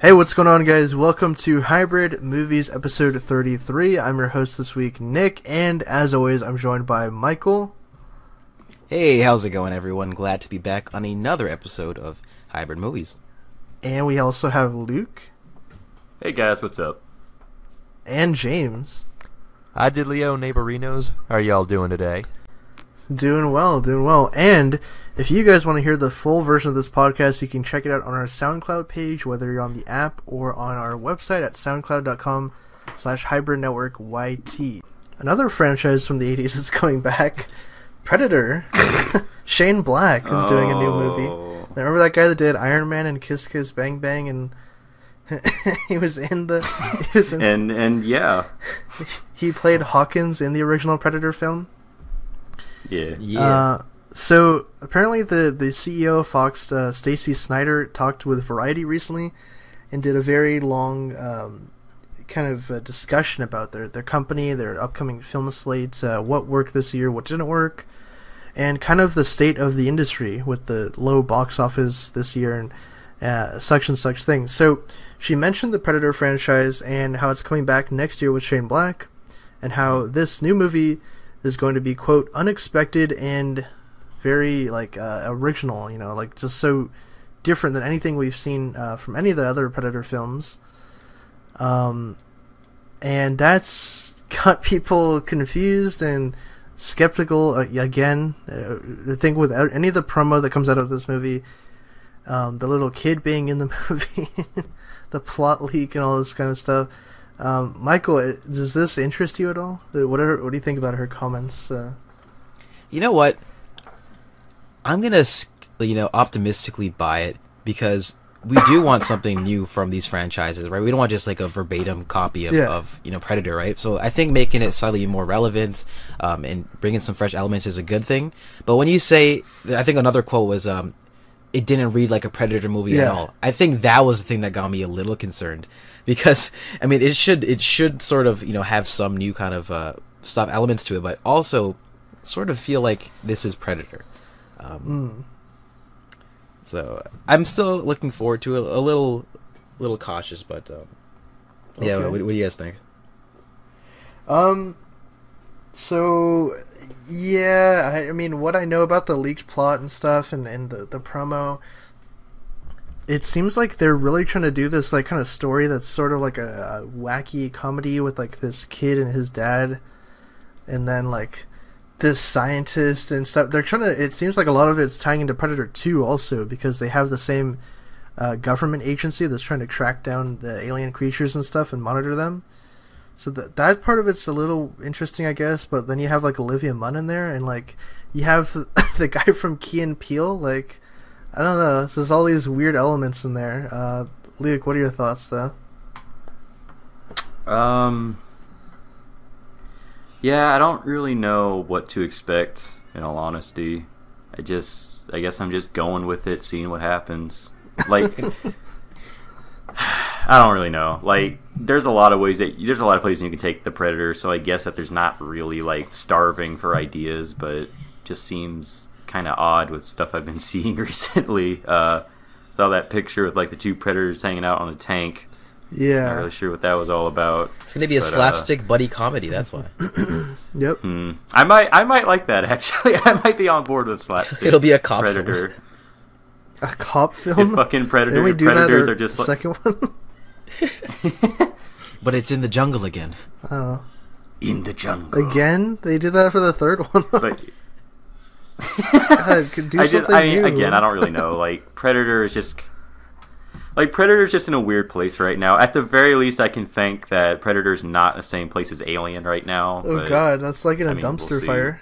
Hey, what's going on, guys? Welcome to Hybrid Movies episode 33. I'm your host this week, Nick, and as always, I'm joined by Michael. Hey, how's it going, everyone? Glad to be back on another episode of Hybrid Movies. And we also have Luke. Hey guys, what's up? And James. Hi, Diddley-o neighborinos. How are y'all doing today? Doing well. And if you guys want to hear the full version of this podcast, you can check it out on our SoundCloud page, whether you're on the app or on our website at soundcloud.com/hybridnetworkyt. Another franchise from the 80s that's coming back, Predator. Shane Black is doing a new movie. Remember that guy that did Iron Man and Kiss Kiss Bang Bang, and he was in the... Yeah. He played Hawkins in the original Predator film. Yeah. So apparently the CEO of Fox, Stacey Snider, talked with Variety recently and did a very long kind of discussion about their company, their upcoming film slate, what worked this year, what didn't work, and kind of the state of the industry with the low box office this year and such and such things. So she mentioned the Predator franchise and how it's coming back next year with Shane Black, and how this new movie is going to be, quote, unexpected and very, original, just so different than anything we've seen from any of the other Predator films. And that's got people confused and skeptical again. I think without any of the promo that comes out of this movie, the little kid being in the movie, the plot leak and all this kind of stuff. Michael, does this interest you at all? What do you think about her comments? You know what? I'm gonna, optimistically buy it, because we do want something new from these franchises, right? We don't want just like a verbatim copy of Predator, right? So I think making it slightly more relevant and bringing some fresh elements is a good thing. But when you say, I think another quote was, it didn't read like a Predator movie at all. I think that was the thing that got me a little concerned, because I mean it should sort of have some new kind of stuff elements to it, but also sort of feel like this is Predator. So I'm still looking forward to it. A little cautious, but yeah. Okay. What do you guys think? So yeah, I mean, what I know about the leaked plot and stuff, and the promo, it seems like they're really trying to do this like kind of story that's sort of like a wacky comedy with like this kid and his dad, and then like this scientist and stuff. They're trying to. It seems like a lot of it's tying into Predator 2 also, because they have the same government agency that's trying to track down the alien creatures and stuff and monitor them. So that part of it's a little interesting, I guess. But then you have like Olivia Munn in there, and like you have the guy from Key and Peele. Like, I don't know. So there's all these weird elements in there. Luke, what are your thoughts, though? Yeah, I don't really know what to expect, in all honesty. I guess I'm just going with it, seeing what happens. Like, I don't really know. Like, there's a lot of places you can take the Predator, so I guess that there's not really like starving for ideas, but it just seems kind of odd with stuff I've been seeing recently. Saw that picture with like the two Predators hanging out on a tank. Yeah, not really sure what that was all about. It's gonna be a slapstick buddy comedy. That's why. Yep. I might like that, actually. I might be on board with slapstick. It'll be a cop Predator. film. A cop film? If fucking Didn't we do Predators that are just like... second one? But it's in the jungle again. Oh. In the jungle. Again? They did that for the third one. But... God, could do something new. Again, I don't really know. Like, Predator's just in a weird place right now. At the very least, I can think that Predator's not in the same place as Alien right now. Oh, but, God, that's like in a we'll dumpster see. fire.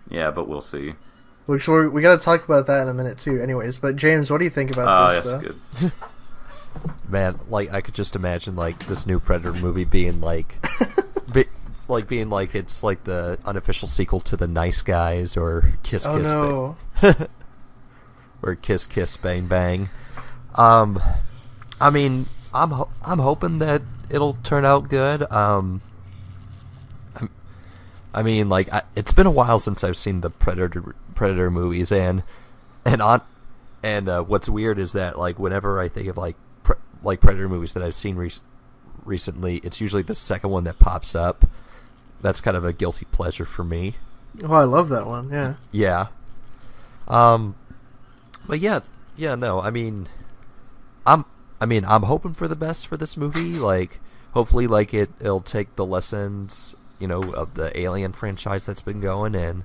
Yeah, but we'll see. Which we got to talk about that in a minute, too, anyways. But, James, what do you think about this, that's though? good. Man, like, I could just imagine, like, this new Predator movie being, like... being like it's like the unofficial sequel to The Nice Guys, or Kiss Kiss no. or Kiss Kiss Bang Bang. I mean, I'm hoping that it'll turn out good. I mean, like, it's been a while since I've seen the Predator movies, and what's weird is that, like, whenever I think of like like Predator movies that I've seen recently, it's usually the second one that pops up. That's kind of a guilty pleasure for me. Oh, I love that one. Yeah. Yeah. But no. I'm hoping for the best for this movie. Like, hopefully, like it'll take the lessons, of the Alien franchise that's been going and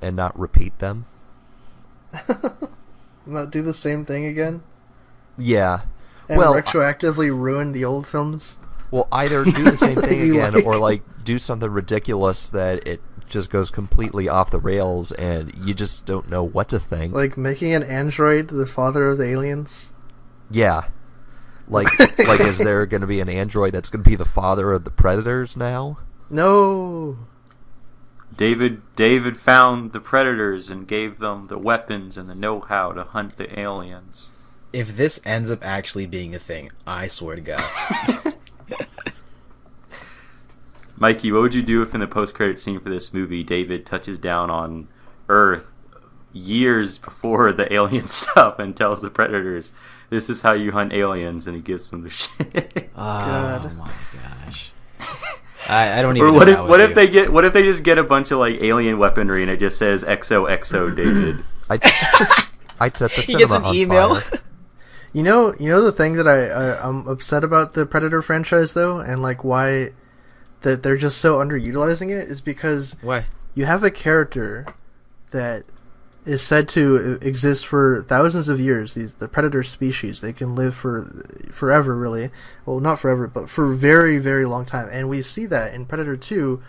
not repeat them. Not do the same thing again. Yeah. And retroactively ruin the old films. Well, either do the same thing again, or like do something ridiculous that it just goes completely off the rails, and you just don't know what to think. Like making an android the father of the aliens. Yeah. Like is there going to be an android that's going to be the father of the Predators now? No. David found the Predators and gave them the weapons and the know-how to hunt the aliens. If this ends up actually being a thing, I swear to God. Mikey, what would you do if in the post-credit scene for this movie, David touches down on Earth years before the alien stuff and tells the Predators, this is how you hunt aliens, and he gives them the shit? Oh my gosh. I don't even know. Or what if they just get a bunch of like alien weaponry and it just says XOXO David? I'd set the cinema he gets an on email. fire. You know the thing that I'm upset about the Predator franchise though, and like why that they're just so underutilizing it, is because why you have a character that is said to exist for thousands of years. The Predator species, they can live for forever, really. Well, not forever, but for a very, very long time. And we see that in Predator 2.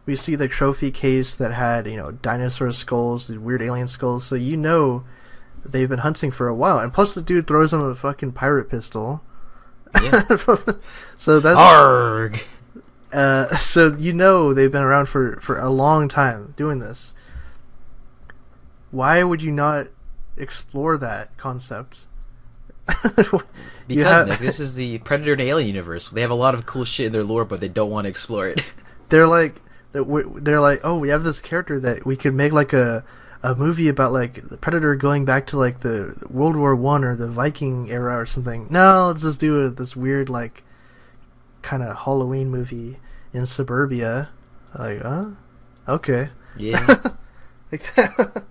We see the trophy case that had, dinosaur skulls, the weird alien skulls. So they've been hunting for a while. And plus the dude throws them a fucking pirate pistol. Yeah. So that's... Arrgh! So they've been around for a long time doing this. Why would you not explore that concept? Because Nick, this is the Predator and Alien universe. They have a lot of cool shit in their lore, but they don't want to explore it. They're like, oh, we have this character that we could make like a movie about, like the Predator going back to like the World War I or the Viking era or something. No, let's just do this weird like kind of Halloween movie in suburbia. Like, okay, yeah, like that.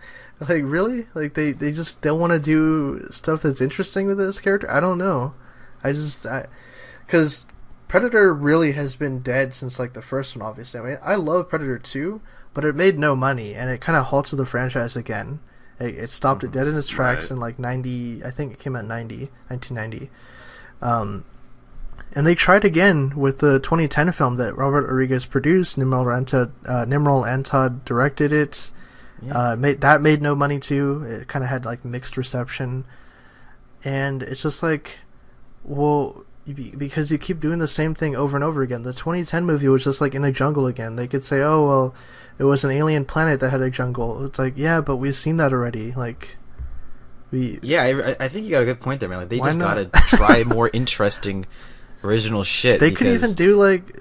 Like, really? Like, they just don't want to do stuff that's interesting with this character? I don't know. Because Predator really has been dead since, like, the first one, obviously. I mean, I love Predator 2, but it made no money, and it kind of halted the franchise again. It stopped it dead in its tracks in, like, 90... I think it came out in 1990. And they tried again with the 2010 film that Robert Rodriguez produced. Nimrod Antad directed it. Yeah. Made no money too. It kind of had like mixed reception, and it's just like, well, because you keep doing the same thing over and over again. The 2010 movie was just like in a jungle again. They could say, oh well, it was an alien planet that had a jungle. It's like, yeah, but we've seen that already. Like, I think you got a good point there, man. Like, they just gotta try more interesting original shit. They could even do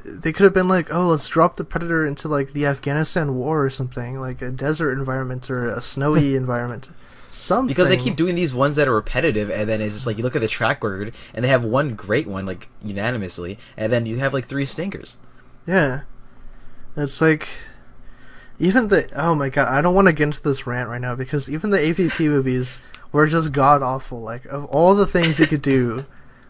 they could have been like, oh, let's drop the Predator into like the Afghanistan war or something, like a desert environment or a snowy environment, something. Because they keep doing these ones that are repetitive, and then it's just like you look at the track record, and they have one great one like unanimously, and then you have like 3 stinkers. Yeah, it's like even oh my god, I don't want to get into this rant right now because even the AVP movies were just god awful. Like, of all the things you could do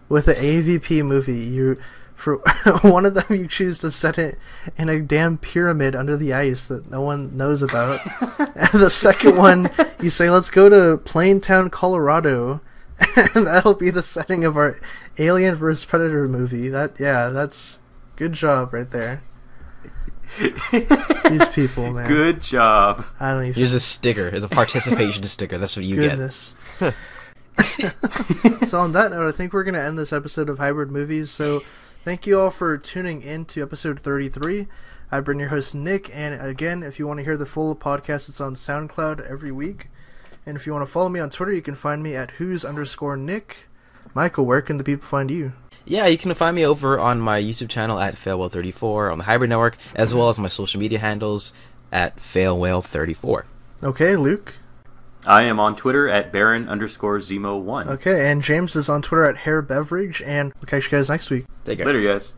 with the AVP movie, for one of them you choose to set it in a damn pyramid under the ice that no one knows about. And the second one, you say, let's go to Plaintown, Colorado, and that'll be the setting of our Alien vs. Predator movie. That's good job right there. These people, man. Good job. I don't even... Here's a sticker. Here's a participation sticker. That's what you Goodness. Get. So on that note, I think we're going to end this episode of Hybrid Movies. So thank you all for tuning in to episode 33. I've been your host, Nick. And again, if you want to hear the full podcast, it's on SoundCloud every week. And if you want to follow me on Twitter, you can find me at who's_Nick. Michael, where can the people find you? Yeah, you can find me over on my YouTube channel at FailWhale34 on the Hybrid Network, as well as my social media handles at FailWhale34. Okay, Luke? I am on Twitter at Baron_Zemo1. Okay, and James is on Twitter at Hair Beverage, and we'll catch you guys next week. Take care. Later, guys.